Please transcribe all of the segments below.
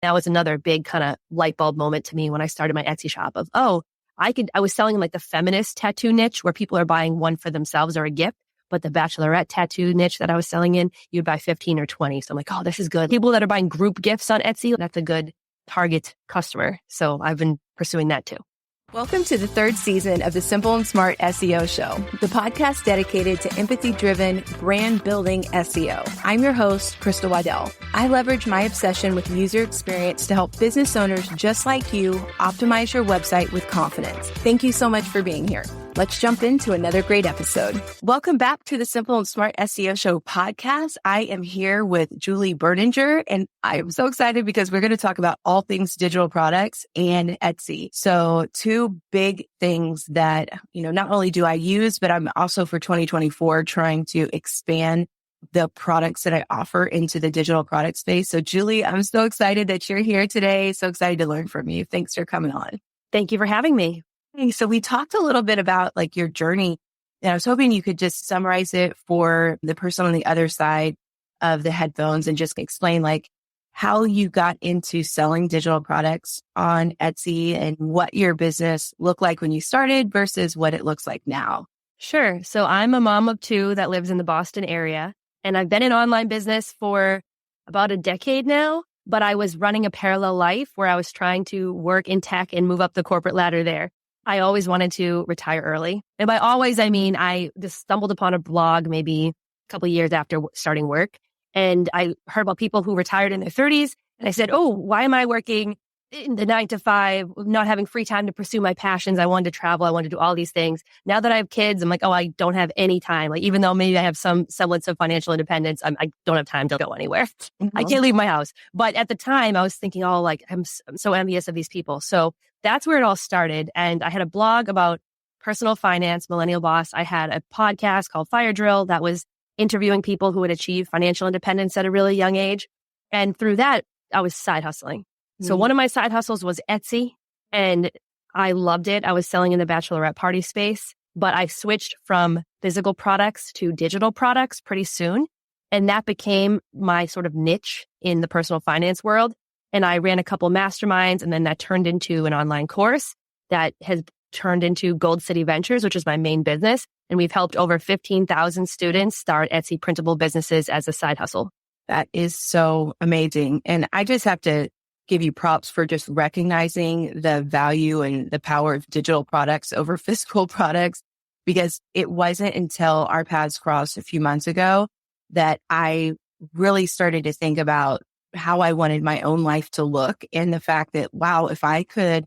That was another big kind of light bulb moment to me when I started my Etsy shop of, I was selling like the feminist tattoo niche where people are buying one for themselves or a gift. But the bachelorette tattoo niche that I was selling in, you'd buy 15 or 20. So I'm like, this is good. People that are buying group gifts on Etsy, that's a good target customer. So I've been pursuing that too. Welcome to the third season of the Simple and Smart SEO Show, the podcast dedicated to empathy-driven, brand-building SEO. I'm your host, Crystal Waddell. I leverage my obsession with user experience to help business owners just like you optimize your website with confidence. Thank you so much for being here. Let's jump into another great episode. Welcome back to the Simple and Smart SEO Show podcast. I am here with Julie Berninger, and I'm so excited because we're going to talk about all things digital products and Etsy. So two big things that, not only do I use, but I'm also for 2024 trying to expand the products that I offer into the digital product space. So Julie, I'm so excited that you're here today. So excited to learn from you. Thanks for coming on. Thank you for having me. So we talked a little bit about like your journey, and I was hoping you could just summarize it for the person on the other side of the headphones and just explain like how you got into selling digital products on Etsy and what your business looked like when you started versus what it looks like now. Sure. So I'm a mom of two that lives in the Boston area, and I've been in online business for about a decade now, but I was running a parallel life where I was trying to work in tech and move up the corporate ladder there. I always wanted to retire early. And by always, I mean, I just stumbled upon a blog maybe a couple of years after starting work. And I heard about people who retired in their 30s. And I said, why am I working in the 9 to 5, not having free time to pursue my passions? I wanted to travel. I wanted to do all these things. Now that I have kids, I'm like, I don't have any time. Like, even though maybe I have some semblance of financial independence, I don't have time to go anywhere. Mm-hmm. I can't leave my house. But at the time I was thinking, I'm so envious of these people. So that's where it all started. And I had a blog about personal finance, Millennial Boss. I had a podcast called Fire Drill that was interviewing people who had achieved financial independence at a really young age. And through that, I was side hustling. So one of my side hustles was Etsy, and I loved it. I was selling in the bachelorette party space, but I switched from physical products to digital products pretty soon. And that became my sort of niche in the personal finance world. And I ran a couple masterminds, and then that turned into an online course that has turned into Gold City Ventures, which is my main business. And we've helped over 15,000 students start Etsy printable businesses as a side hustle. That is so amazing. And I just have to give you props for just recognizing the value and the power of digital products over physical products, because it wasn't until our paths crossed a few months ago that I really started to think about how I wanted my own life to look, and the fact that, wow, if I could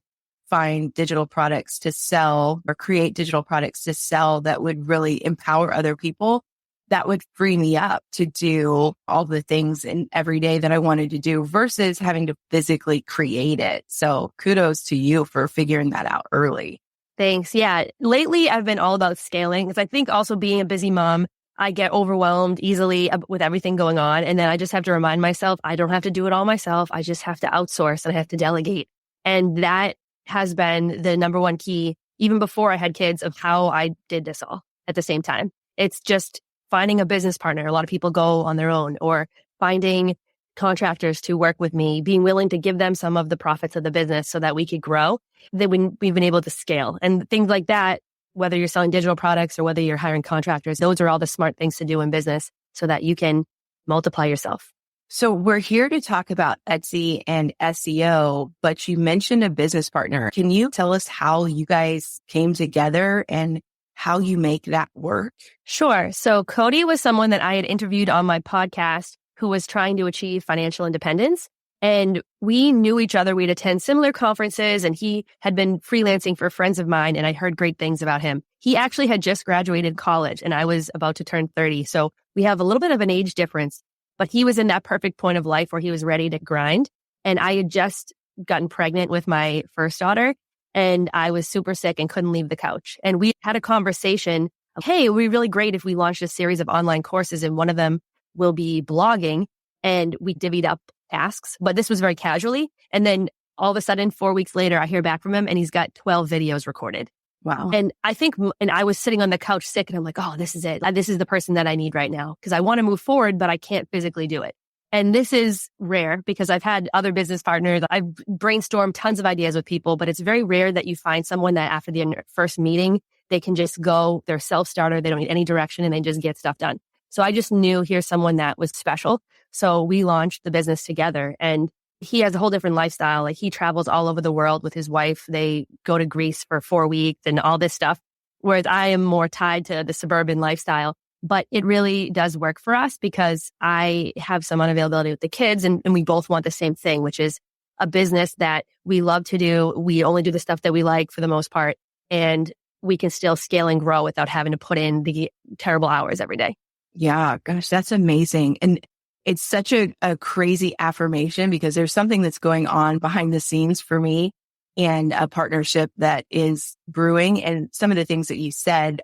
find digital products to sell or create digital products to sell that would really empower other people, that would free me up to do all the things in every day that I wanted to do versus having to physically create it. So kudos to you for figuring that out early. Thanks. Yeah. Lately, I've been all about scaling because I think also being a busy mom, I get overwhelmed easily with everything going on. And then I just have to remind myself, I don't have to do it all myself. I just have to outsource and I have to delegate. And that has been the number one key, even before I had kids, of how I did this all at the same time. It's just finding a business partner. A lot of people go on their own, or finding contractors to work with me, being willing to give them some of the profits of the business so that we could grow. Then we've been able to scale and things like that. Whether you're selling digital products or whether you're hiring contractors, those are all the smart things to do in business so that you can multiply yourself. So we're here to talk about Etsy and SEO, but you mentioned a business partner. Can you tell us how you guys came together and how you make that work? Sure. So Cody was someone that I had interviewed on my podcast who was trying to achieve financial independence. And we knew each other. We'd attend similar conferences, and he had been freelancing for friends of mine, and I heard great things about him. He actually had just graduated college, and I was about to turn 30. So we have a little bit of an age difference, but he was in that perfect point of life where he was ready to grind. And I had just gotten pregnant with my first daughter, and I was super sick and couldn't leave the couch. And we had a conversation of, hey, it would be really great if we launched a series of online courses, and one of them will be blogging. And we divvied up tasks, but this was very casually. And then all of a sudden, 4 weeks later, I hear back from him and he's got 12 videos recorded. Wow. And I was sitting on the couch sick, and I'm like, oh, this is it. This is the person that I need right now, because I want to move forward, but I can't physically do it. And this is rare because I've had other business partners. I've brainstormed tons of ideas with people, but it's very rare that you find someone that after the first meeting, they can just go, they're self-starter, they don't need any direction, and they just get stuff done. So I just knew here's someone that was special. So we launched the business together, and he has a whole different lifestyle. Like, he travels all over the world with his wife. They go to Greece for 4 weeks and all this stuff. Whereas I am more tied to the suburban lifestyle. But it really does work for us because I have some unavailability with the kids, and we both want the same thing, which is a business that we love to do. We only do the stuff that we like for the most part, and we can still scale and grow without having to put in the terrible hours every day. Yeah, gosh, that's amazing. And it's such a crazy affirmation because there's something that's going on behind the scenes for me and a partnership that is brewing. And some of the things that you said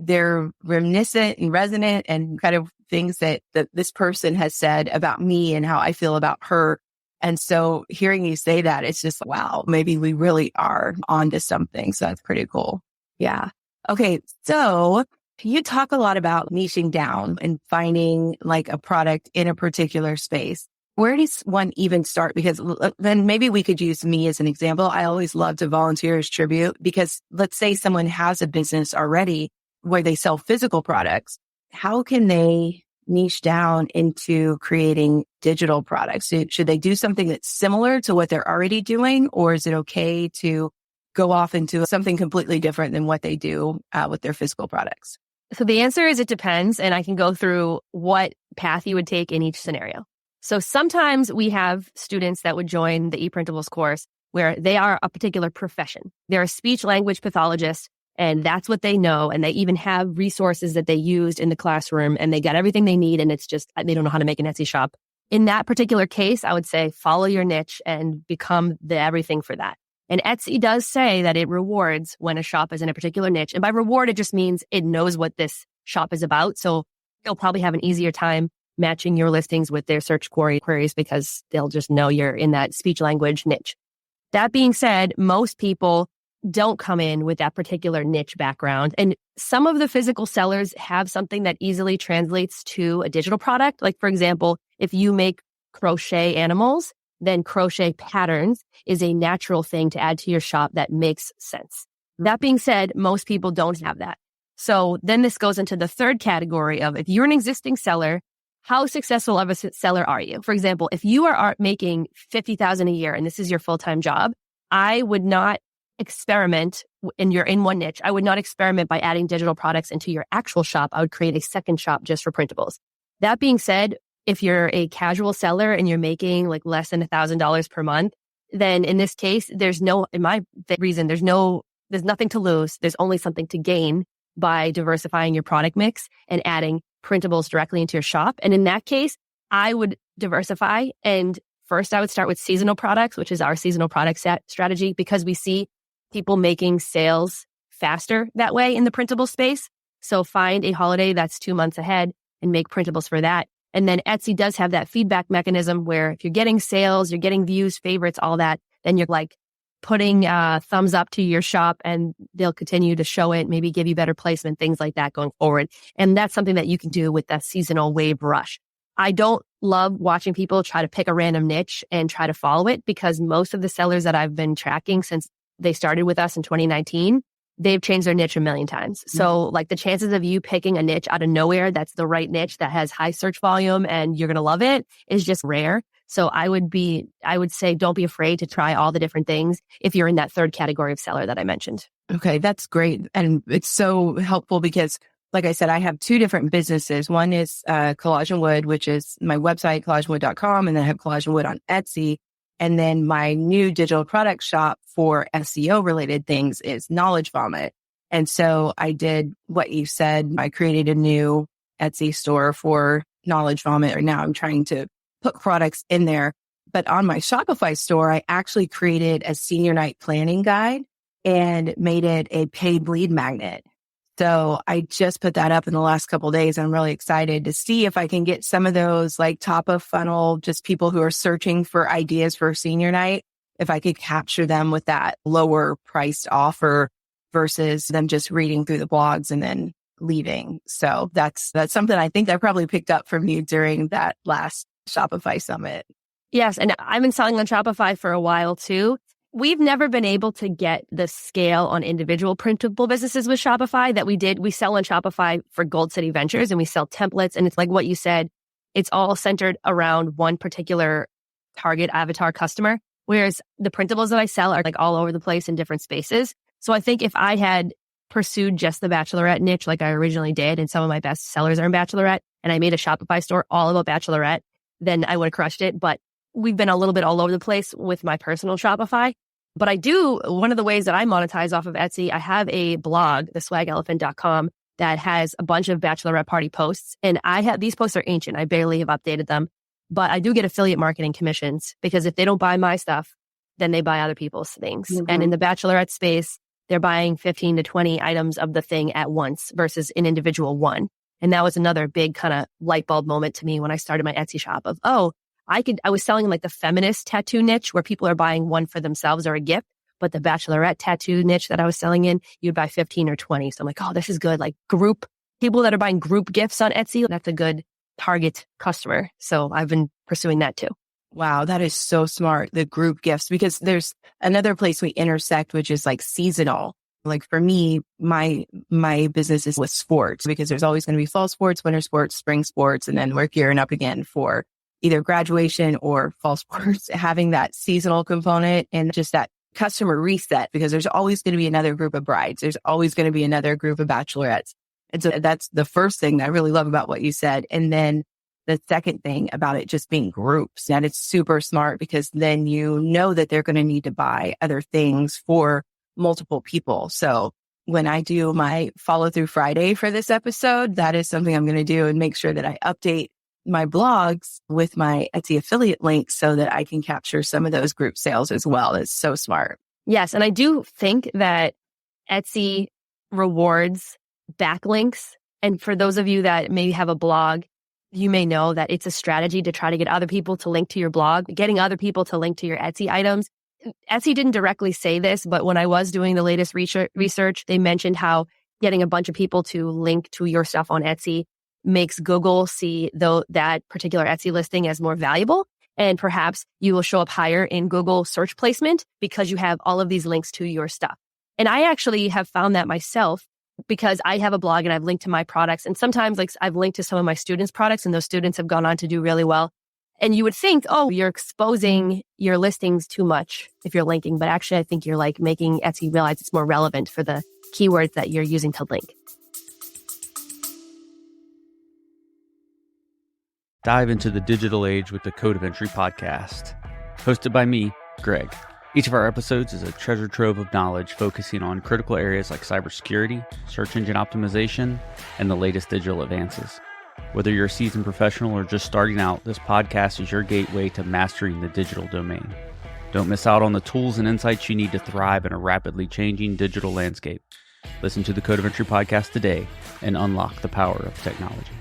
they're reminiscent and resonant and kind of things that this person has said about me and how I feel about her. And so hearing you say that, it's just, wow, maybe we really are onto something. So that's pretty cool. Yeah. Okay. So you talk a lot about niching down and finding like a product in a particular space. Where does one even start? Because then maybe we could use me as an example. I always love to volunteer as tribute because let's say someone has a business already where they sell physical products. How can they niche down into creating digital products? Should they do something that's similar to what they're already doing? Or is it okay to go off into something completely different than what they do with their physical products? So the answer is it depends. And I can go through what path you would take in each scenario. So sometimes we have students that would join the ePrintables course where they are a particular profession. They're a speech language pathologist, and that's what they know. And they even have resources that they used in the classroom, and they got everything they need. And it's just, they don't know how to make an Etsy shop. In that particular case, I would say follow your niche and become the everything for that. And Etsy does say that it rewards when a shop is in a particular niche. And by reward, it just means it knows what this shop is about. So they'll probably have an easier time matching your listings with their search queries because they'll just know you're in that speech language niche. That being said, most people don't come in with that particular niche background. And some of the physical sellers have something that easily translates to a digital product. Like, for example, if you make crochet animals, then crochet patterns is a natural thing to add to your shop that makes sense. That being said, most people don't have that. So then this goes into the third category of, if you're an existing seller, how successful of a seller are you? For example, if you are making $50,000 a year and this is your full-time job, I would not experiment, and you're in one niche, I would not experiment by adding digital products into your actual shop. I would create a second shop just for printables. That being said, if you're a casual seller and you're making like less than $1,000 per month, then in this case, there's nothing to lose. There's only something to gain by diversifying your product mix and adding printables directly into your shop. And in that case, I would diversify. And first, I would start with seasonal products, which is our seasonal product strategy, because we see people making sales faster that way in the printable space. So find a holiday that's 2 months ahead and make printables for that. And then Etsy does have that feedback mechanism where if you're getting sales, you're getting views, favorites, all that, then you're like putting thumbs up to your shop and they'll continue to show it, maybe give you better placement, things like that going forward. And that's something that you can do with that seasonal wave rush. I don't love watching people try to pick a random niche and try to follow it, because most of the sellers that I've been tracking since they started with us in 2019, they've changed their niche a million times. So like the chances of you picking a niche out of nowhere that's the right niche that has high search volume and you're going to love it is just rare. So I would say don't be afraid to try all the different things if you're in that third category of seller that I mentioned. Okay, that's great. And it's so helpful because, like I said, I have 2 different businesses. One is Collage and Wood, which is my website, collageandwood.com, and then I have Collage and Wood on Etsy. And then my new digital product shop for SEO related things is Knowledge Vomit. And so I did what you said. I created a new Etsy store for Knowledge Vomit. Or now I'm trying to put products in there. But on my Shopify store, I actually created a senior night planning guide and made it a paid lead magnet. So I just put that up in the last couple of days. I'm really excited to see if I can get some of those like top of funnel, just people who are searching for ideas for senior night, if I could capture them with that lower priced offer versus them just reading through the blogs and then leaving. So that's something I think I probably picked up from you during that last Shopify Summit. Yes. And I've been selling on Shopify for a while too. We've never been able to get the scale on individual printable businesses with Shopify that we did. We sell on Shopify for Gold City Ventures and we sell templates. And it's like what you said, it's all centered around one particular target avatar customer. Whereas the printables that I sell are like all over the place in different spaces. So I think if I had pursued just the bachelorette niche like I originally did, and some of my best sellers are in bachelorette, and I made a Shopify store all about bachelorette, then I would have crushed it. But we've been a little bit all over the place with my personal Shopify. But I do, one of the ways that I monetize off of Etsy, I have a blog, theswagelephant.com, that has a bunch of bachelorette party posts. And these posts are ancient. I barely have updated them. But I do get affiliate marketing commissions because if they don't buy my stuff, then they buy other people's things. Mm-hmm. And in the bachelorette space, they're buying 15 to 20 items of the thing at once versus an individual one. And that was another big kind of light bulb moment to me when I started my Etsy shop of, I was selling like the feminist tattoo niche where people are buying one for themselves or a gift, but the bachelorette tattoo niche that I was selling in, you'd buy 15 or 20. So I'm like, this is good. Like people that are buying group gifts on Etsy, that's a good target customer. So I've been pursuing that too. Wow, that is so smart, the group gifts, because there's another place we intersect, which is like seasonal. Like for me, my business is with sports because there's always going to be fall sports, winter sports, spring sports, and then we're gearing up again for either graduation or fall sports, having that seasonal component and just that customer reset, because there's always going to be another group of brides. There's always going to be another group of bachelorettes. And so that's the first thing that I really love about what you said. And then the second thing about it just being groups, and it's super smart because then you know that they're going to need to buy other things for multiple people. So when I do my follow through Friday for this episode, that is something I'm going to do and make sure that I update my blogs with my Etsy affiliate links so that I can capture some of those group sales as well. It's so smart. Yes. And I do think that Etsy rewards backlinks. And for those of you that maybe have a blog, you may know that it's a strategy to try to get other people to link to your blog, getting other people to link to your Etsy items. Etsy didn't directly say this, but when I was doing the latest research, they mentioned how getting a bunch of people to link to your stuff on Etsy makes Google see that particular Etsy listing as more valuable. And perhaps you will show up higher in Google search placement because you have all of these links to your stuff. And I actually have found that myself because I have a blog and I've linked to my products. And sometimes I've linked to some of my students' products and those students have gone on to do really well. And you would think, you're exposing your listings too much if you're linking. But actually, I think you're making Etsy realize it's more relevant for the keywords that you're using to link. Dive into the digital age with the Code of Entry podcast, hosted by me, Greg. Each of our episodes is a treasure trove of knowledge focusing on critical areas like cybersecurity, search engine optimization, and the latest digital advances. Whether you're a seasoned professional or just starting out, this podcast is your gateway to mastering the digital domain. Don't miss out on the tools and insights you need to thrive in a rapidly changing digital landscape. Listen to the Code of Entry podcast today and unlock the power of technology.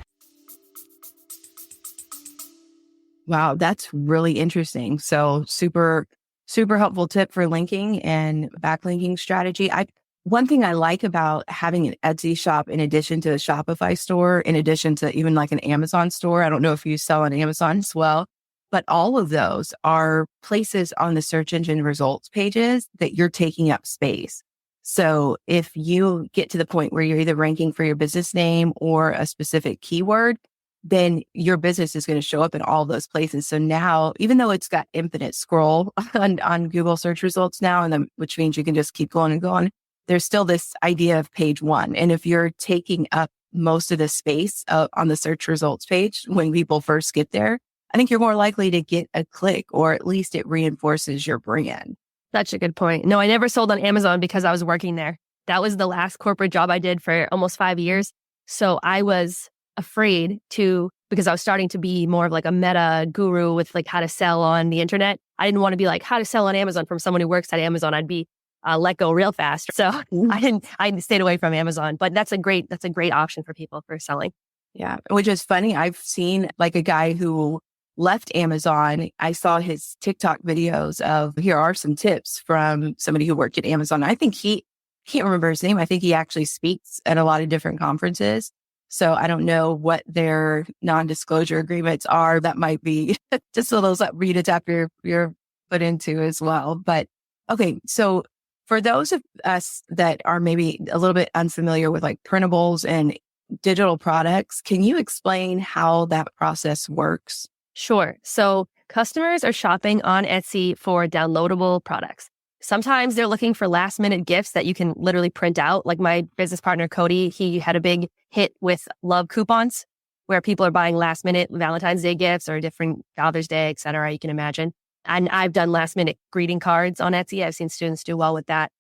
Wow, that's really interesting. So super helpful tip for linking and backlinking strategy. One thing I like about having an Etsy shop in addition to a Shopify store, in addition to even like an Amazon store, I don't know if you sell on Amazon as well, but all of those are places on the search engine results pages that you're taking up space. So if you get to the point where you're either ranking for your business name or a specific keyword, then your business is going to show up in all those places. So now, even though it's got infinite scroll on Google search results now, which means you can just keep going and going, there's still this idea of page one. And if you're taking up most of the space on the search results page when people first get there, I think you're more likely to get a click, or at least it reinforces your brand. Such a good point. No, I never sold on Amazon because I was working there. That was the last corporate job I did for almost 5 years. So I was afraid because I was starting to be more of like a meta guru with like how to sell on the internet. I didn't want to be like how to sell on Amazon from someone who works at Amazon. I'd be let go real fast. So I stayed away from Amazon, but that's a great option for people for selling. Yeah. Which is funny. I've seen like a guy who left Amazon. I saw his TikTok videos of, here are some tips from somebody who worked at Amazon. I think can't remember his name. I think he actually speaks at a lot of different conferences. So I don't know what their non-disclosure agreements are. That might be just a little something for you to tap your foot into as well. But okay, so for those of us that are maybe a little bit unfamiliar with like printables and digital products, can you explain how that process works? Sure. So customers are shopping on Etsy for downloadable products. Sometimes they're looking for last minute gifts that you can literally print out. Like my business partner, Cody, he had a big hit with love coupons where people are buying last minute Valentine's Day gifts or different Father's Day, et cetera, you can imagine. And I've done last minute greeting cards on Etsy. I've seen students do well with that.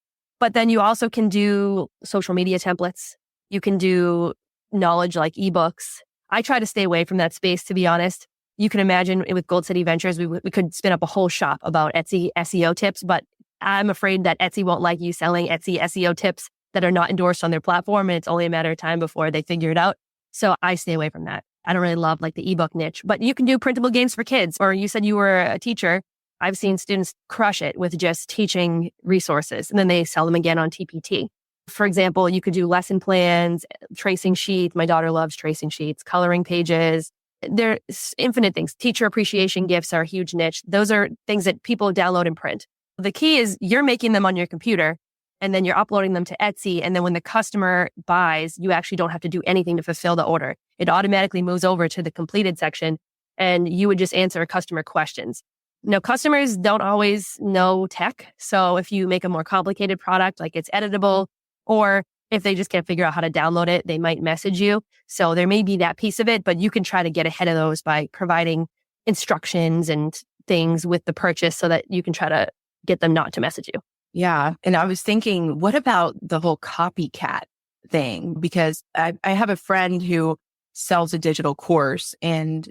But then you also can do social media templates. You can do knowledge like ebooks. I try to stay away from that space, to be honest. You can imagine with Gold City Ventures, we could spin up a whole shop about Etsy SEO tips, but I'm afraid that Etsy won't like you selling Etsy SEO tips that are not endorsed on their platform, and it's only a matter of time before they figure it out. So I stay away from that. I don't really love like the ebook niche, but you can do printable games for kids. Or you said you were a teacher. I've seen students crush it with just teaching resources, and then they sell them again on TPT. For example, you could do lesson plans, tracing sheets. My daughter loves tracing sheets, coloring pages. There's infinite things. Teacher appreciation gifts are a huge niche. Those are things that people download and print. The key is you're making them on your computer and then you're uploading them to Etsy. And then when the customer buys, you actually don't have to do anything to fulfill the order. It automatically moves over to the completed section and you would just answer customer questions. Now, customers don't always know tech. So if you make a more complicated product, like it's editable, or if they just can't figure out how to download it, they might message you. So there may be that piece of it, but you can try to get ahead of those by providing instructions and things with the purchase so that you can try to get them not to message you. Yeah. And I was thinking, what about the whole copycat thing? Because I have a friend who sells a digital course, and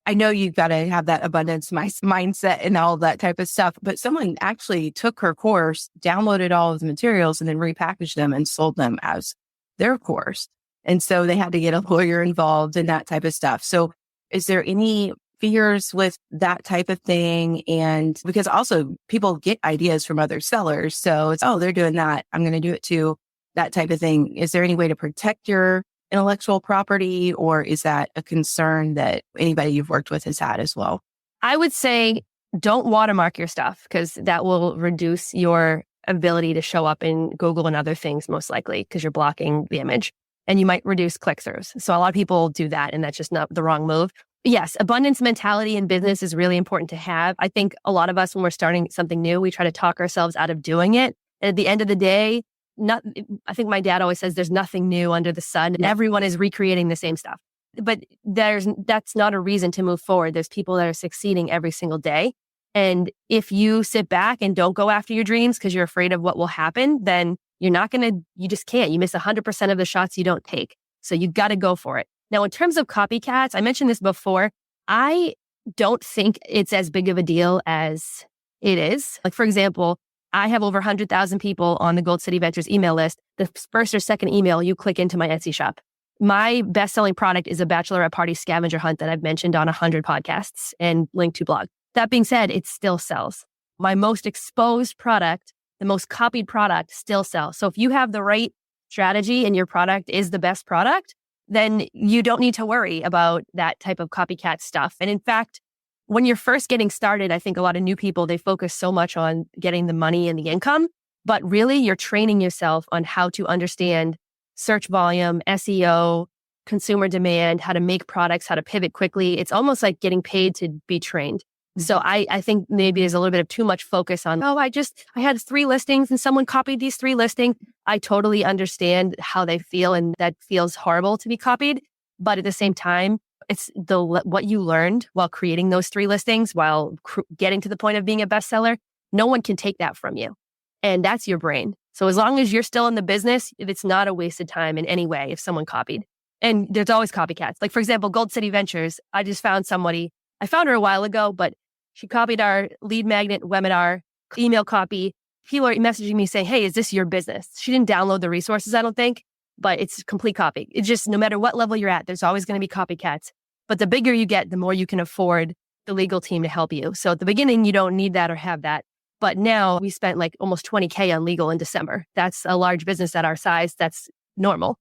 I know you've got to have that abundance mindset and all that type of stuff. But someone actually took her course, downloaded all of the materials, and then repackaged them and sold them as their course. And so they had to get a lawyer involved and that type of stuff. So is there any fears with that type of thing? And because also people get ideas from other sellers. So it's, oh, they're doing that, I'm going to do it too, that type of thing. Is there any way to protect your intellectual property, or is that a concern that anybody you've worked with has had as well? I would say don't watermark your stuff because that will reduce your ability to show up in Google and other things, most likely, because you're blocking the image and you might reduce click-throughs. So a lot of people do that, and that's just not the wrong move. Yes, abundance mentality in business is really important to have. I think a lot of us, when we're starting something new, we try to talk ourselves out of doing it. And at the end of the day, I think my dad always says there's nothing new under the sun. Yeah. Everyone is recreating the same stuff. But that's not a reason to move forward. There's people that are succeeding every single day. And if you sit back and don't go after your dreams because you're afraid of what will happen, then you just can't. You miss 100% of the shots you don't take. So you got to go for it. Now, in terms of copycats, I mentioned this before. I don't think it's as big of a deal as it is. Like, for example, I have over 100,000 people on the Gold City Ventures email list. The first or second email, you click into my Etsy shop. My best-selling product is a bachelorette party scavenger hunt that I've mentioned on 100 podcasts and linked to blog. That being said, it still sells. My most exposed product, the most copied product, still sells. So if you have the right strategy and your product is the best product, then you don't need to worry about that type of copycat stuff. And in fact, when you're first getting started, I think a lot of new people, they focus so much on getting the money and the income, but really you're training yourself on how to understand search volume, SEO, consumer demand, how to make products, how to pivot quickly. It's almost like getting paid to be trained. So I think maybe there's a little bit of too much focus on, I had 3 listings and someone copied these 3 listings. I totally understand how they feel, and that feels horrible to be copied. But at the same time, it's what you learned while creating those 3 listings, while getting to the point of being a bestseller. No one can take that from you. And that's your brain. So as long as you're still in the business, it's not a wasted time in any way if someone copied. And there's always copycats. Like, for example, Gold City Ventures, I just found somebody, I found her a while ago, but she copied our lead magnet webinar email copy. People are messaging me saying, hey, is this your business? She didn't download the resources, I don't think, but it's a complete copy. It's just no matter what level you're at, there's always going to be copycats. But the bigger you get, the more you can afford the legal team to help you. So at the beginning, you don't need that or have that. But now we spent like almost $20K on legal in December. That's a large business at our size. That's normal.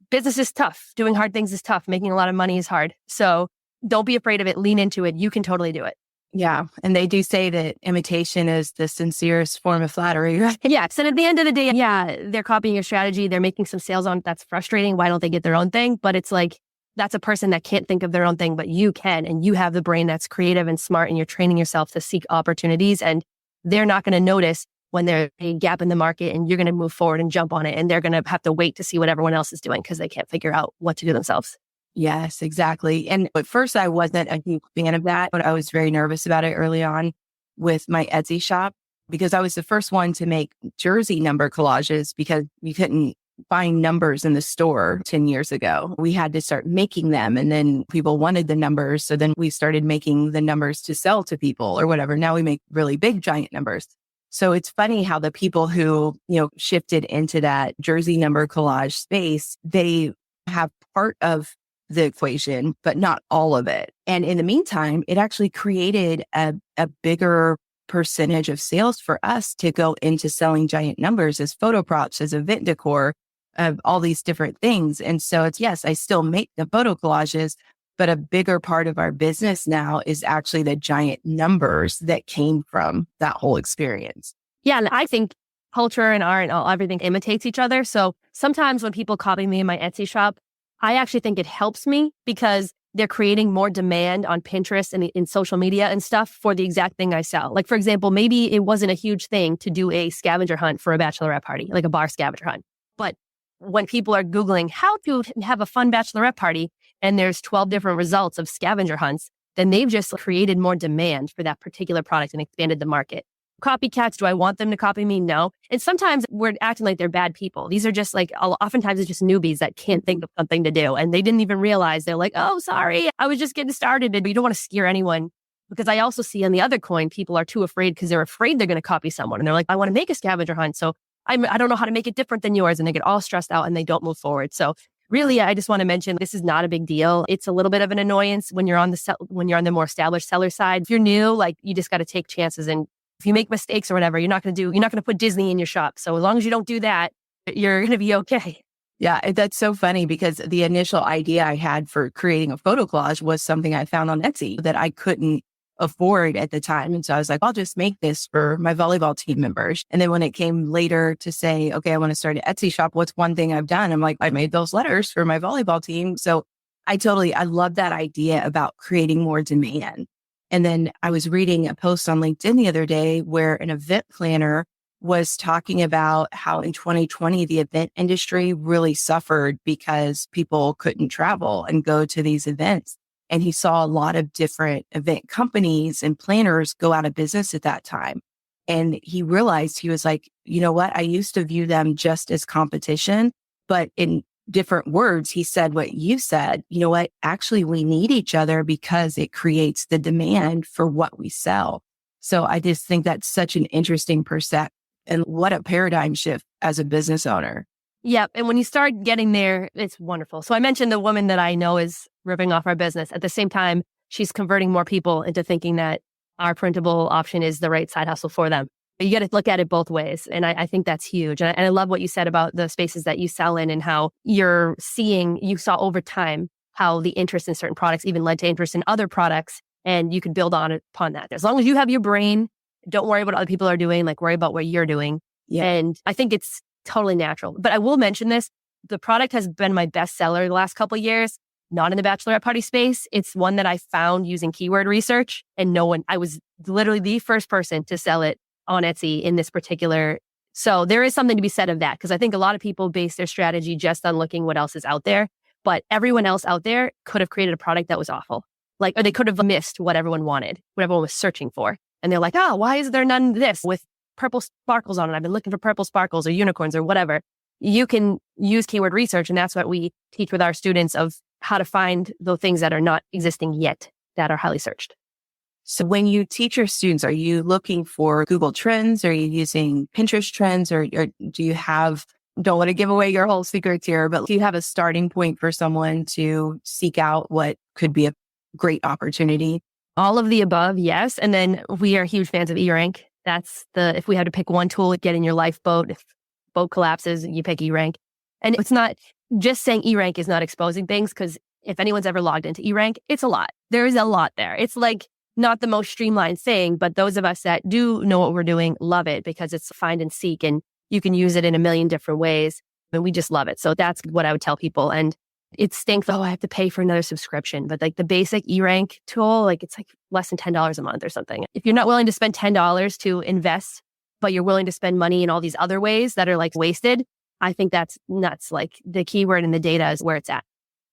business is tough. Doing hard things is tough. Making a lot of money is hard. So don't be afraid of it. Lean into it. You can totally do it. Yeah. And they do say that imitation is the sincerest form of flattery, right? Yes. And at the end of the day, yeah, they're copying your strategy. They're making some sales on it. That's frustrating. Why don't they get their own thing? But it's like, that's a person that can't think of their own thing, but you can. And you have the brain that's creative and smart, and you're training yourself to seek opportunities. And they're not going to notice when there's a gap in the market, and you're going to move forward and jump on it. And they're going to have to wait to see what everyone else is doing because they can't figure out what to do themselves. Yes, exactly. And at first I wasn't a huge fan of that, but I was very nervous about it early on with my Etsy shop because I was the first one to make jersey number collages because you couldn't find numbers in the store 10 years ago. We had to start making them, and then people wanted the numbers. So then we started making the numbers to sell to people or whatever. Now we make really big, giant numbers. So it's funny how the people who, shifted into that jersey number collage space, they have part of the equation, but not all of it. And in the meantime, it actually created a bigger percentage of sales for us to go into selling giant numbers as photo props, as event decor, of all these different things. And so it's, yes, I still make the photo collages, but a bigger part of our business now is actually the giant numbers that came from that whole experience. Yeah. And I think culture and art and everything imitates each other. So sometimes when people copy me in my Etsy shop, I actually think it helps me because they're creating more demand on Pinterest and in social media and stuff for the exact thing I sell. Like, for example, maybe it wasn't a huge thing to do a scavenger hunt for a bachelorette party, like a bar scavenger hunt. But when people are Googling how to have a fun bachelorette party and there's 12 different results of scavenger hunts, then they've just created more demand for that particular product and expanded the market. Copycats, do I want them to copy me? No. And sometimes we're acting like they're bad people. These are just like, oftentimes it's just newbies that can't think of something to do. And they didn't even realize. They're like, oh, sorry, I was just getting started. But you don't want to scare anyone. Because I also see on the other coin, people are too afraid because they're afraid they're going to copy someone. And they're like, I want to make a scavenger hunt. So I don't know how to make it different than yours. And they get all stressed out and they don't move forward. So really, I just want to mention this is not a big deal. It's a little bit of an annoyance when you're on the more established seller side. If you're new, like you just got to take chances. And if you make mistakes or whatever, you're not going to put Disney in your shop. So as long as you don't do that, you're going to be okay. Yeah, that's so funny because the initial idea I had for creating a photo collage was something I found on Etsy that I couldn't afford at the time. And so I was like, I'll just make this for my volleyball team members. And then when it came later to say, okay, I want to start an Etsy shop, what's one thing I've done? I'm like, I made those letters for my volleyball team. So I love that idea about creating more demand. And then I was reading a post on LinkedIn the other day where an event planner was talking about how in 2020, the event industry really suffered because people couldn't travel and go to these events. And he saw a lot of different event companies and planners go out of business at that time. And he realized, he was like, you know what? I used to view them just as competition, but in different words, he said what you said, you know what? Actually, we need each other because it creates the demand for what we sell. So I just think that's such an interesting perspective and what a paradigm shift as a business owner. Yeah. And when you start getting there, it's wonderful. So I mentioned the woman that I know is ripping off our business. At the same time, she's converting more people into thinking that our printable option is the right side hustle for them. You got to look at it both ways. And I think that's huge. And I love what you said about the spaces that you sell in and how you saw over time how the interest in certain products even led to interest in other products. And you could build upon that. As long as you have your brain, don't worry about what other people are doing, like worry about what you're doing. Yeah. And I think it's totally natural. But I will mention this. The product has been my best seller the last couple of years, not in the bachelorette party space. It's one that I found using keyword research and I was literally the first person to sell it on Etsy in this particular. So there is something to be said of that because I think a lot of people base their strategy just on looking what else is out there. But everyone else out there could have created a product that was awful. Or they could have missed what everyone wanted, what everyone was searching for. And they're like, oh, why is there none of this with purple sparkles on it? I've been looking for purple sparkles or unicorns or whatever. You can use keyword research. And that's what we teach with our students of how to find the things that are not existing yet that are highly searched. So when you teach your students, are you looking for Google Trends? Are you using Pinterest trends? Or do you don't want to give away your whole secrets here, but do you have a starting point for someone to seek out what could be a great opportunity? All of the above, yes. And then we are huge fans of eRank. That's if we had to pick one tool, get in your lifeboat. If boat collapses, you pick eRank. And it's not just saying E-rank is not exposing things, because if anyone's ever logged into E-rank, it's a lot. There is a lot there. It's like not the most streamlined thing, but those of us that do know what we're doing love it because it's find and seek, and you can use it in a million different ways. And we just love it. So that's what I would tell people. And it stinks, I have to pay for another subscription. But like the basic E-rank tool, like it's like less than $10 a month or something. If you're not willing to spend $10 to invest, but you're willing to spend money in all these other ways that are like wasted, I think that's nuts. Like the keyword in the data is where it's at.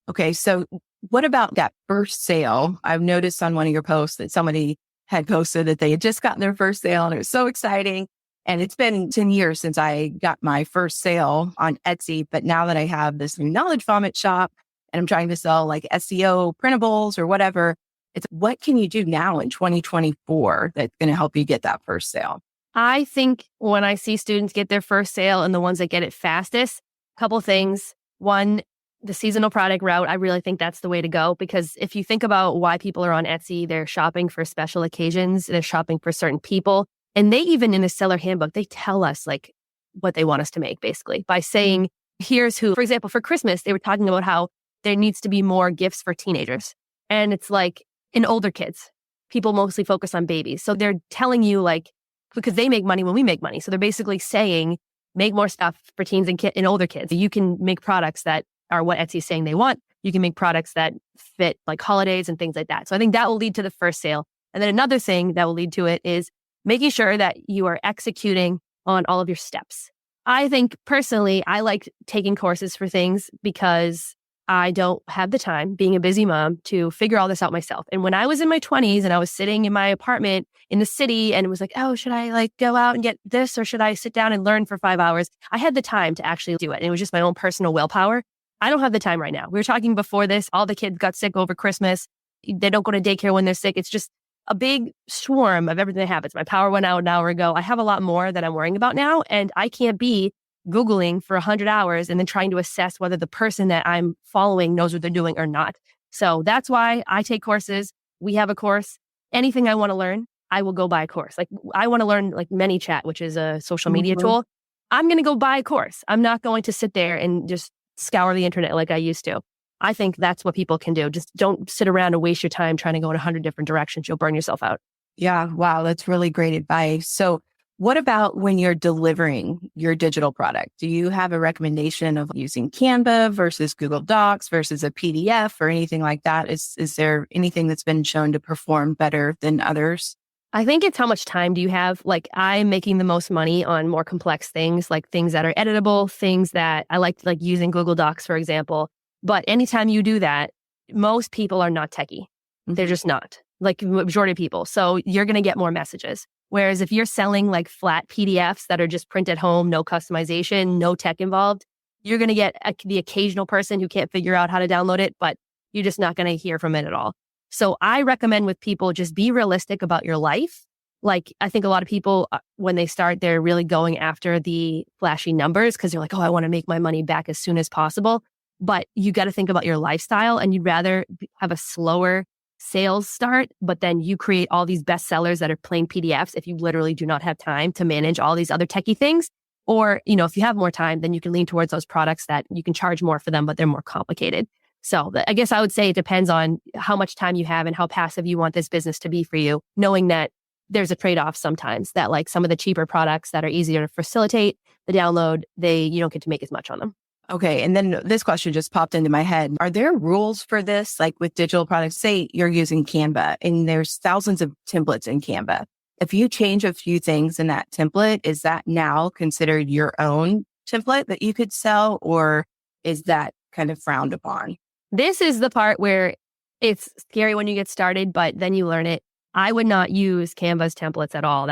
Okay. So what about that first sale? I've noticed on one of your posts that somebody had posted that they had just gotten their first sale and it was so exciting. And it's been 10 years since I got my first sale on Etsy. But now that I have this new knowledge vomit shop and I'm trying to sell like SEO printables or whatever, it's what can you do now in 2024 that's going to help you get that first sale? I think when I see students get their first sale and the ones that get it fastest, a couple things. One, the seasonal product route, I really think that's the way to go, because if you think about why people are on Etsy, they're shopping for special occasions, they're shopping for certain people. And they even in the seller handbook, they tell us like what they want us to make basically by saying, here's who, for example, for Christmas, they were talking about how there needs to be more gifts for teenagers. And it's like in older kids, people mostly focus on babies. So they're telling you like, because they make money when we make money. So they're basically saying, make more stuff for teens and older kids. You can make products that are what Etsy's saying they want. You can make products that fit like holidays and things like that. So I think that will lead to the first sale. And then another thing that will lead to it is making sure that you are executing on all of your steps. I think personally, I like taking courses for things because I don't have the time, being a busy mom, to figure all this out myself. And when I was in my 20s and I was sitting in my apartment in the city and it was like, oh, should I like go out and get this, or should I sit down and learn for 5 hours? I had the time to actually do it. And it was just my own personal willpower. I don't have the time right now. We were talking before this, all the kids got sick over Christmas. They don't go to daycare when they're sick. It's just a big swarm of everything that happens. My power went out an hour ago. I have a lot more that I'm worrying about now. And I can't be Googling for 100 hours and then trying to assess whether the person that I'm following knows what they're doing or not. So that's why I take courses. We have a course. Anything I want to learn, I will go buy a course. Like I want to learn like ManyChat, which is a social media tool. I'm going to go buy a course. I'm not going to sit there and just scour the internet like I used to. I think that's what people can do. Just don't sit around and waste your time trying to go in 100 different directions. You'll burn yourself out. Yeah. Wow. That's really great advice. So what about when you're delivering your digital product? Do you have a recommendation of using Canva versus Google Docs versus a PDF or anything like that? Is there anything that's been shown to perform better than others? I think it's how much time do you have? Like I'm making the most money on more complex things, like things that are editable, things that I like using Google Docs, for example. But anytime you do that, most people are not techie. They're just not, like the majority of people. So you're going to get more messages. Whereas if you're selling like flat PDFs that are just print at home, no customization, no tech involved, you're going to get the occasional person who can't figure out how to download it, but you're just not going to hear from it at all. So I recommend with people, just be realistic about your life. Like I think a lot of people, when they start, they're really going after the flashy numbers because they're like, oh, I want to make my money back as soon as possible. But you got to think about your lifestyle, and you'd rather have a slower sales start, but then you create all these bestsellers that are plain PDFs if you literally do not have time to manage all these other techie things. Or, if you have more time, then you can lean towards those products that you can charge more for them, but they're more complicated. So I guess I would say it depends on how much time you have and how passive you want this business to be for you, knowing that there's a trade-off sometimes that like some of the cheaper products that are easier to facilitate the download, you don't get to make as much on them. Okay. And then this question just popped into my head. Are there rules for this? Like with digital products, say you're using Canva and there's thousands of templates in Canva. If you change a few things in that template, is that now considered your own template that you could sell, or is that kind of frowned upon? This is the part where it's scary when you get started, but then you learn it. I would not use Canva's templates at all.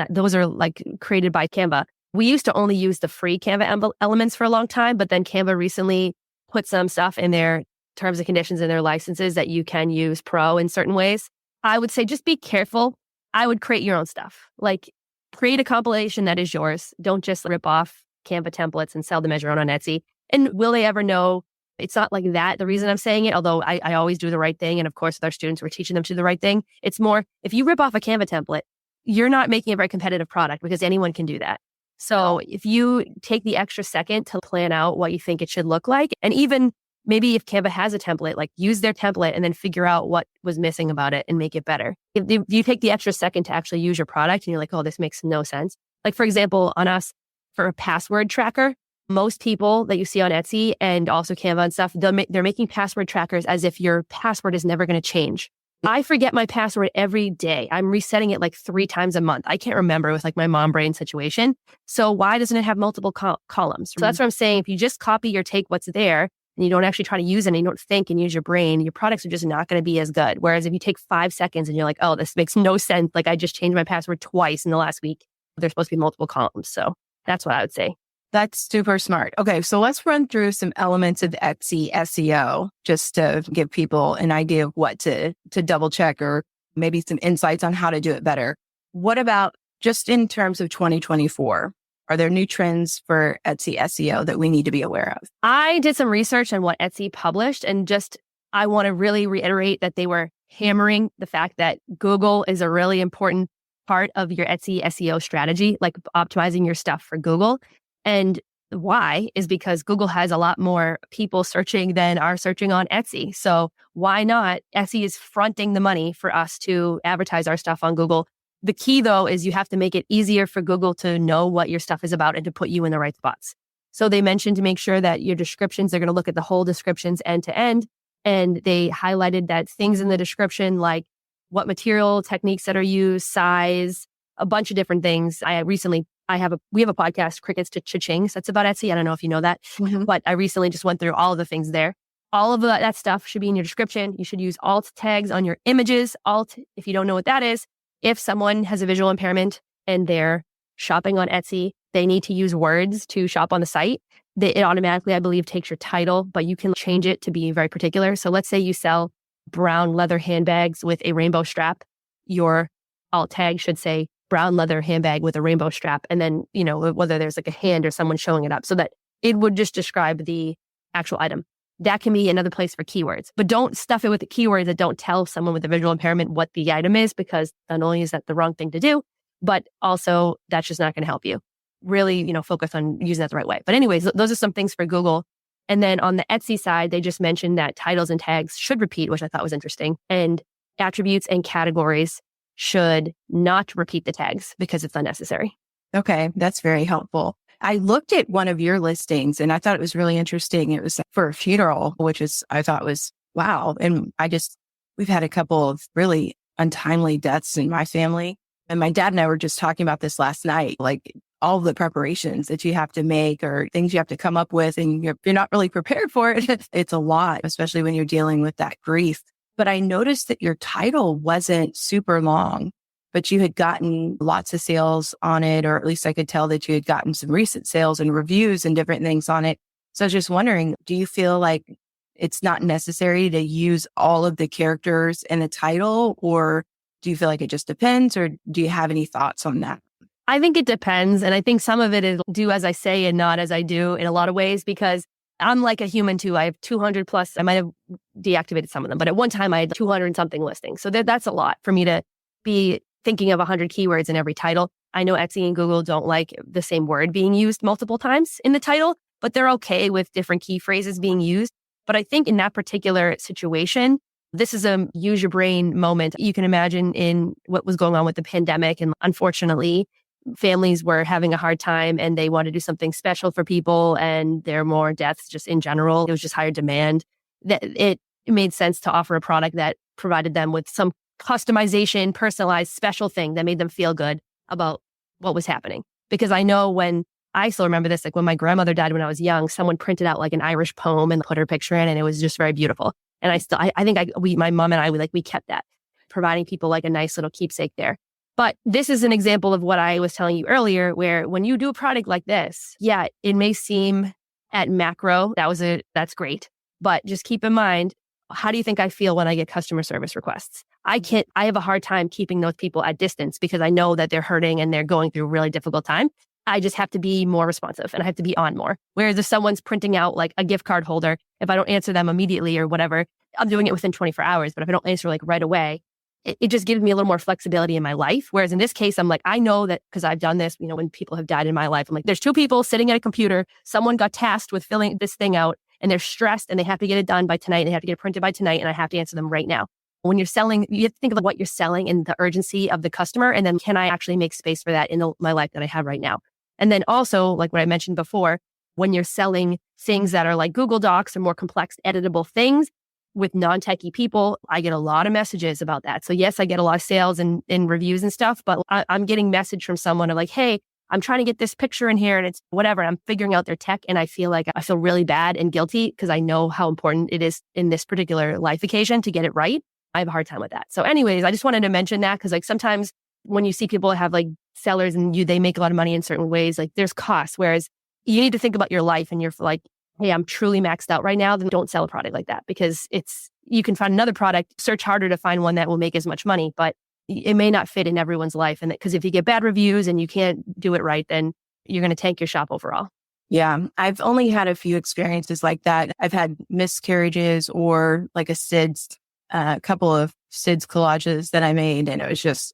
Those are like created by Canva. We used to only use the free Canva elements for a long time, but then Canva recently put some stuff in their terms and conditions in their licenses that you can use pro in certain ways. I would say just be careful. I would create your own stuff. Like create a compilation that is yours. Don't just rip off Canva templates and sell them as your own on Etsy. And will they ever know? It's not like that. The reason I'm saying it, although I always do the right thing. And of course, with our students, we're teaching them to do the right thing. It's more, if you rip off a Canva template, you're not making a very competitive product because anyone can do that. So if you take the extra second to plan out what you think it should look like, and even maybe if Canva has a template, like use their template and then figure out what was missing about it and make it better. If you take the extra second to actually use your product and you're like, oh, this makes no sense. Like for example, on us for a password tracker, most people that you see on Etsy and also Canva and stuff, they're making password trackers as if your password is never going to change. I forget my password every day. I'm resetting it like 3 times a month. I can't remember with like my mom brain situation. So why doesn't it have multiple columns? So that's what I'm saying. If you just copy or take what's there and you don't actually try to use it and you don't think and use your brain, your products are just not going to be as good. Whereas if you take 5 seconds and you're like, oh, this makes no sense. Like I just changed my password twice in the last week. There's supposed to be multiple columns. So that's what I would say. That's super smart. Okay, so let's run through some elements of Etsy SEO just to give people an idea of what to double check or maybe some insights on how to do it better. What about just in terms of 2024? Are there new trends for Etsy SEO that we need to be aware of? I did some research on what Etsy published and I want to really reiterate that they were hammering the fact that Google is a really important part of your Etsy SEO strategy, like optimizing your stuff for Google. And why is because Google has a lot more people searching than are searching on Etsy. So why not? Etsy is fronting the money for us to advertise our stuff on Google. The key though is you have to make it easier for Google to know what your stuff is about and to put you in the right spots. So they mentioned to make sure that your descriptions, they're going to look at the whole descriptions end to end. And they highlighted that things in the description, like what material, techniques that are used, size, a bunch of different things. We have a podcast, Crickets to Cha-Chings. That's about Etsy. I don't know if you know that, but I recently just went through all of the things there. All of that stuff should be in your description. You should use alt tags on your images. Alt, if you don't know what that is, if someone has a visual impairment and they're shopping on Etsy, they need to use words to shop on the site. It automatically, I believe, takes your title, but you can change it to be very particular. So let's say you sell brown leather handbags with a rainbow strap. Your alt tag should say brown leather handbag with a rainbow strap. And then, whether there's like a hand or someone showing it up so that it would just describe the actual item. That can be another place for keywords, but don't stuff it with the keywords that don't tell someone with a visual impairment what the item is, because not only is that the wrong thing to do, but also that's just not going to help you. Really, focus on using that the right way. But anyways, those are some things for Google. And then on the Etsy side, they just mentioned that titles and tags should repeat, which I thought was interesting. And attributes and categories should not repeat the tags because it's unnecessary. Okay, that's very helpful. I looked at one of your listings and I thought it was really interesting. It was for a funeral, I thought was wow. And we've had a couple of really untimely deaths in my family. And my dad and I were just talking about this last night, like all the preparations that you have to make or things you have to come up with and you're not really prepared for it. It's a lot, especially when you're dealing with that grief. But I noticed that your title wasn't super long, but you had gotten lots of sales on it, or at least I could tell that you had gotten some recent sales and reviews and different things on it. So I was just wondering, do you feel like it's not necessary to use all of the characters in the title, or do you feel like it just depends, or do you have any thoughts on that? I think it depends. And I think some of it is do as I say and not as I do in a lot of ways, because I'm like a human too. I have 200 plus. I might have deactivated some of them, but at one time I had 200 and something listings. So that's a lot for me to be thinking of 100 keywords in every title. I know Etsy and Google don't like the same word being used multiple times in the title, but they're okay with different key phrases being used. But I think in that particular situation, this is a use your brain moment. You can imagine in what was going on with the pandemic. And unfortunately, families were having a hard time and they wanted to do something special for people, and there are more deaths just in general. It was just higher demand. That it made sense to offer a product that provided them with some customization, personalized, special thing that made them feel good about what was happening. Because I know I still remember this, like when my grandmother died when I was young, someone printed out like an Irish poem and put her picture in, and it was just very beautiful. And I think my mom and I, we kept that, providing people like a nice little keepsake there. But this is an example of what I was telling you earlier, where when you do a product like this, yeah, it may seem at macro, that's great. But just keep in mind, how do you think I feel when I get customer service requests? I have a hard time keeping those people at distance because I know that they're hurting and they're going through a really difficult time. I just have to be more responsive and I have to be on more. Whereas if someone's printing out like a gift card holder, if I don't answer them immediately or whatever, I'm doing it within 24 hours. But if I don't answer like right away, it just gives me a little more flexibility in my life. Whereas in this case, I'm like, I know that because I've done this, when people have died in my life, I'm like, there's two people sitting at a computer. Someone got tasked with filling this thing out and they're stressed and they have to get it done by tonight. And they have to get it printed by tonight. And I have to answer them right now. When you're selling, you have to think of what you're selling and the urgency of the customer. And then can I actually make space for that in my life that I have right now? And then also, like what I mentioned before, when you're selling things that are like Google Docs or more complex editable things with non-techie people, I get a lot of messages about that. So yes, I get a lot of sales and reviews and stuff, but I'm getting message from someone of like, hey, I'm trying to get this picture in here and it's whatever. I'm figuring out their tech and I feel really bad and guilty because I know how important it is in this particular life occasion to get it right. I have a hard time with that. So anyways, I just wanted to mention that because like sometimes when you see people have like sellers and they make a lot of money in certain ways, like there's costs, whereas you need to think about your life and you're like, hey, I'm truly maxed out right now, then don't sell a product like that because you can find another product, search harder to find one that will make as much money, but it may not fit in everyone's life. And because if you get bad reviews and you can't do it right, then you're going to tank your shop overall. Yeah, I've only had a few experiences like that. I've had miscarriages or like a couple of SIDS collages that I made, and it was just,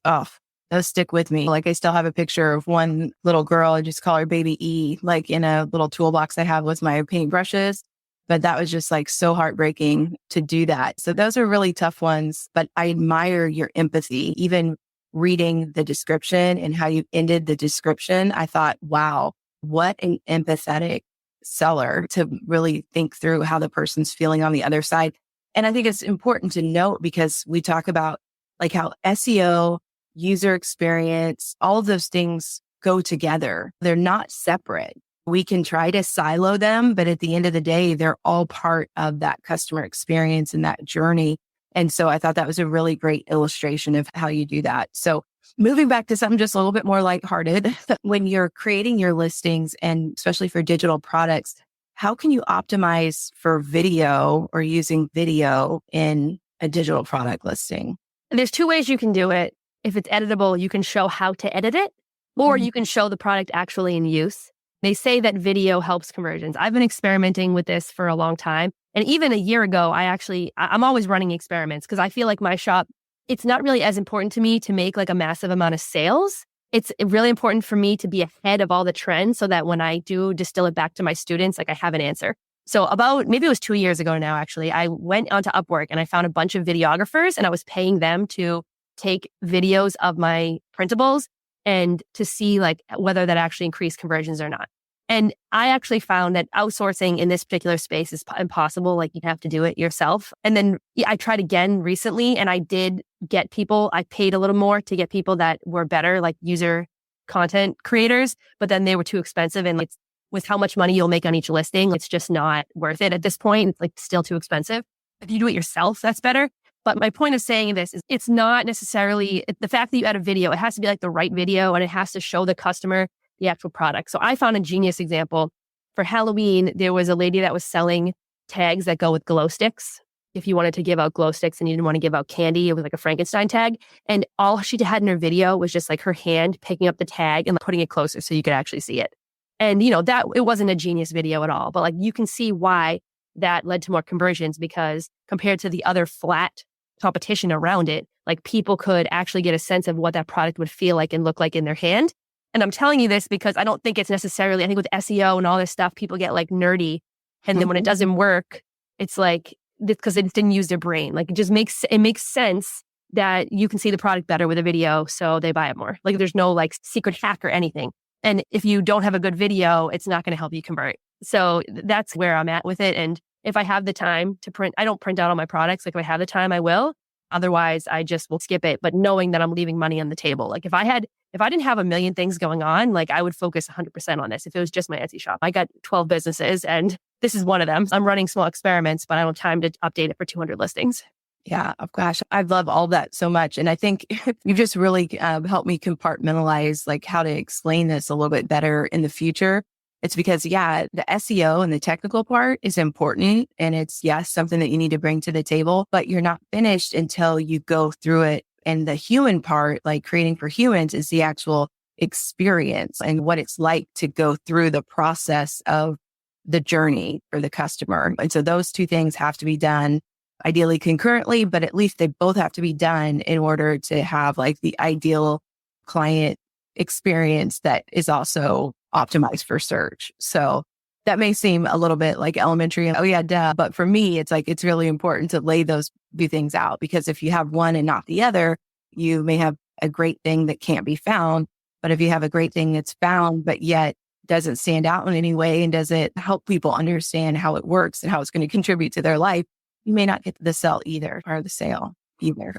those stick with me. Like I still have a picture of one little girl, I just call her baby E, like in a little toolbox I have with my paintbrushes. But that was just like so heartbreaking to do that. So those are really tough ones, but I admire your empathy. Even reading the description and how you ended the description, I thought, wow, what an empathetic seller to really think through how the person's feeling on the other side. And I think it's important to note because we talk about like how SEO, user experience, all of those things go together. They're not separate. We can try to silo them, but at the end of the day, they're all part of that customer experience and that journey. And so I thought that was a really great illustration of how you do that. So moving back to something just a little bit more lighthearted, when you're creating your listings and especially for digital products, how can you optimize for video or using video in a digital product listing? There's two ways you can do it. If it's editable, you can show how to edit it, or you can show the product actually in use. They say that video helps conversions. I've been experimenting with this for a long time. And even a year ago, I'm always running experiments because I feel like my shop, it's not really as important to me to make like a massive amount of sales. It's really important for me to be ahead of all the trends so that when I do distill it back to my students, like I have an answer. So maybe it was 2 years ago now, actually, I went onto Upwork and I found a bunch of videographers and I was paying them to take videos of my printables and to see like whether that actually increased conversions or not. And I actually found that outsourcing in this particular space is impossible. Like you have to do it yourself. And then I tried again recently and I did get people, I paid a little more to get people that were better, like user content creators, but then they were too expensive. And with how much money you'll make on each listing, it's just not worth it at this point. It's like still too expensive. If you do it yourself, that's better. But my point of saying this is it's not necessarily the fact that you add a video. It has to be like the right video and it has to show the customer the actual product. So I found a genius example. For Halloween, there was a lady that was selling tags that go with glow sticks. If you wanted to give out glow sticks and you didn't want to give out candy, it was like a Frankenstein tag. And all she had in her video was just like her hand picking up the tag and putting it closer so you could actually see it. And that it wasn't a genius video at all, but like you can see why that led to more conversions because compared to the other flat competition around it, like people could actually get a sense of what that product would feel like and look like in their hand. And I'm telling you this because I don't think it's necessarily, I think with SEO and all this stuff, people get like nerdy. And then when it doesn't work, it's like, because they just didn't use their brain. Like it makes sense that you can see the product better with a video. So they buy it more. Like there's no like secret hack or anything. And if you don't have a good video, it's not going to help you convert. So that's where I'm at with it. And if I have the time to print, I don't print out all my products. Like if I have the time, I will. Otherwise, I just will skip it. But knowing that I'm leaving money on the table. Like if I didn't have a million things going on, like I would focus 100% on this. If it was just my Etsy shop, I got 12 businesses and this is one of them. I'm running small experiments, but I don't have time to update it for 200 listings. Yeah. Oh gosh, I love all that so much. And I think you've just really helped me compartmentalize like how to explain this a little bit better in the future. It's because, the SEO and the technical part is important. And it's, something that you need to bring to the table, but you're not finished until you go through it. And the human part, like creating for humans, is the actual experience and what it's like to go through the process of the journey for the customer. And so those two things have to be done ideally concurrently, but at least they both have to be done in order to have like the ideal client experience that is also optimized for search. So that may seem a little bit like elementary and, oh yeah, duh. But for me, it's like, it's really important to lay those two things out, because if you have one and not the other, you may have a great thing that can't be found. But if you have a great thing that's found, but yet doesn't stand out in any way and doesn't help people understand how it works and how it's going to contribute to their life, you may not get the sale either, or the sale either.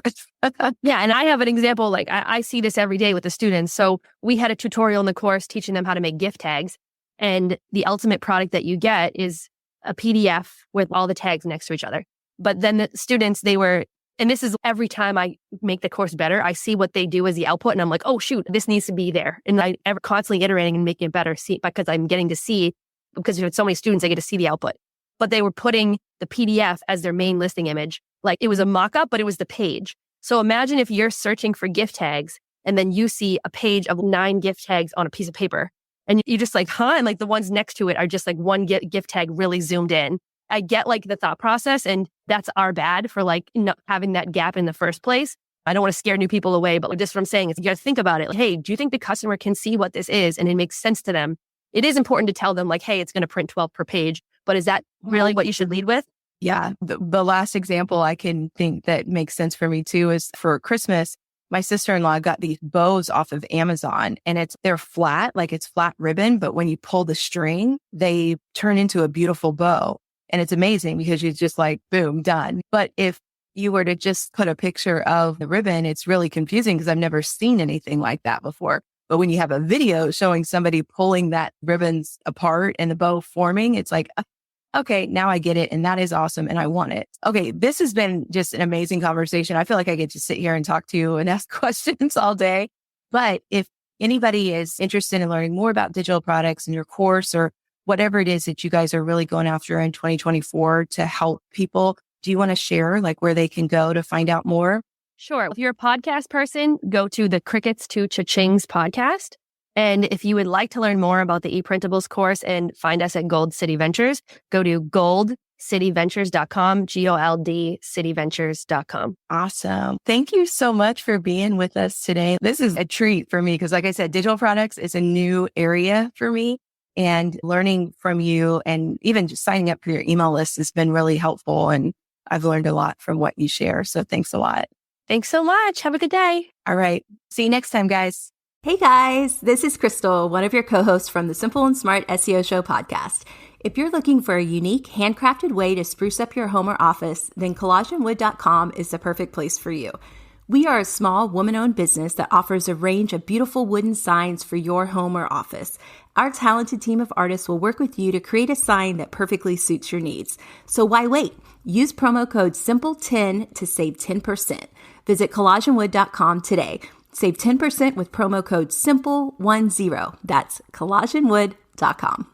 Yeah. And I have an example, like I see this every day with the students. So we had a tutorial in the course teaching them how to make gift tags. And the ultimate product that you get is a PDF with all the tags next to each other. But then the students, and this is every time I make the course better, I see what they do as the output and I'm like, oh shoot, this needs to be there. And I ever constantly iterating and making it better because I'm getting to see, because with so many students, I get to see the output. But they were putting the PDF as their main listing image. Like it was a mock-up, but it was the page. So imagine if you're searching for gift tags and then you see a page of 9 gift tags on a piece of paper. And you're just like, huh? And like the ones next to it are just like one gift tag really zoomed in. I get like the thought process, and that's our bad for like not having that gap in the first place. I don't want to scare new people away, but just what I'm saying is you got to think about it. Like, hey, do you think the customer can see what this is and it makes sense to them? It is important to tell them like, hey, it's going to print 12 per page, but is that really what you should lead with? Yeah. The last example I can think that makes sense for me too is for Christmas. My sister-in-law got these bows off of Amazon, and they're flat, like it's flat ribbon, but when you pull the string, they turn into a beautiful bow. And it's amazing because you're just like, boom, done. But if you were to just put a picture of the ribbon, it's really confusing because I've never seen anything like that before. But when you have a video showing somebody pulling that ribbons apart and the bow forming, it's like, okay, now I get it. And that is awesome. And I want it. Okay. This has been just an amazing conversation. I feel like I get to sit here and talk to you and ask questions all day. But if anybody is interested in learning more about digital products in your course or whatever it is that you guys are really going after in 2024 to help people, do you want to share like where they can go to find out more? Sure. If you're a podcast person, go to the Crickets to Cha-Ching's podcast. And if you would like to learn more about the ePrintables course and find us at Gold City Ventures, go to goldcityventures.com, GOLD cityventures.com. Awesome. Thank you so much for being with us today. This is a treat for me because like I said, digital products is a new area for me, and learning from you and even just signing up for your email list has been really helpful. And I've learned a lot from what you share. So thanks a lot. Thanks so much. Have a good day. All right. See you next time, guys. Hey guys, this is Crystal, one of your co-hosts from the Simple and Smart SEO Show podcast. If you're looking for a unique, handcrafted way to spruce up your home or office, then collagenwood.com is the perfect place for you. We are a small, woman-owned business that offers a range of beautiful wooden signs for your home or office. Our talented team of artists will work with you to create a sign that perfectly suits your needs. So why wait? Use promo code SIMPLE10 to save 10%. Visit collagenwood.com today. Save 10% with promo code SIMPLE10. That's collagenwood.com.